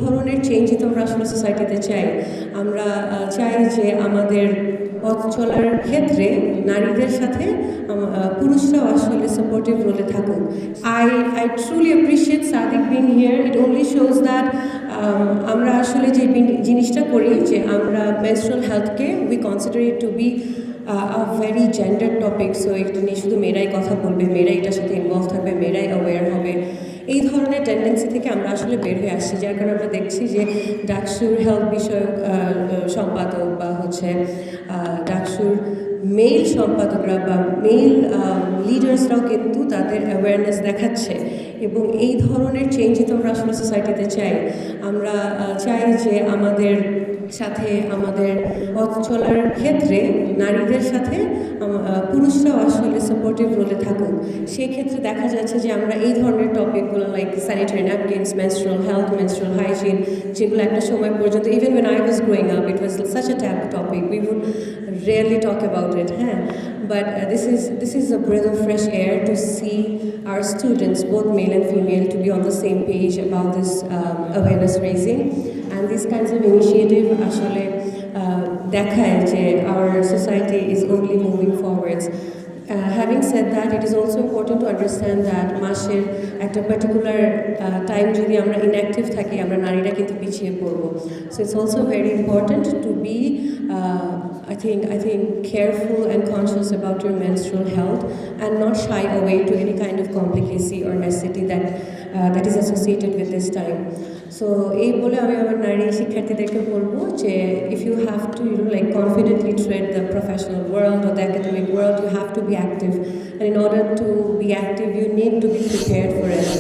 ধরনের চেঞ্জই তো আমরা আসলে সোসাইটিতে চাই। আমরা চাই যে আমাদের পথ চলার ক্ষেত্রে নারীদের সাথে পুরুষরাও আসলে সাপোর্টিভ রোলে থাকুক। I truly appreciate Sadiq being here. It only shows that আমরা আসলে যে জিনিসটা করি যে আমরা menstrual healthকে we consider it to be a very gendered topic. So এটা নিয়ে শুধু মেয়েরাই কথা বলবে, মেয়েরাই এটার সাথে ইনভলভ থাকবে, মেয়েরাই অ্যাওয়্যার হবে, এই ধরনের টেন্ডেন্সি থেকে আমরা আসলে বের হয়ে আসছি। যার কারণে আমরা দেখছি যে ডাকসুর হেলথ বিষয়ক সম্পাদক বা হচ্ছে ডাকসুর মেল সম্পাদকরা বা মেল লিডার্সরাও কিন্তু তাদের অ্যাওয়ারনেস দেখাচ্ছে এবং এই ধরনের চেঞ্জই তো আমরা আসলে সোসাইটিতে চাই। আমরা চাই যে আমাদের সাথে আমাদের পথ চলার ক্ষেত্রে নারীদের সাথে পুরুষরাও আসলে সাপোর্টিভ রোলে থাকুক। সেই ক্ষেত্রে দেখা যাচ্ছে যে আমরা এই ধরনের টপিকগুলো like sanitary napkins, menstrual health, menstrual hygiene, যেগুলো একটা সময় পর্যন্ত even when I was growing up it was such a taboo topic, we would rarely talk about it, but this is a breath of fresh air to see our students, both male and female, to be on the same page about this awareness raising, and these kinds of initiative আসলে দেখায় যে our society is only moving forwards. Having said that, it is also important to understand that মাসের একটা particular time যদি আমরা inactive থাকি আমরা নারীরা কিন্তু পিছিয়ে পড়ব। So it's also very important to be I think careful and conscious about your menstrual health and not shy away to any kind of complicacy or necessity that is associated with this time. So এই বলে আমি আমার নারী শিক্ষার্থীদেরকে বলবো যে if you have to like confidently tread the professional world or the academic world, you have to be active, and in order to be active you need to be prepared for it.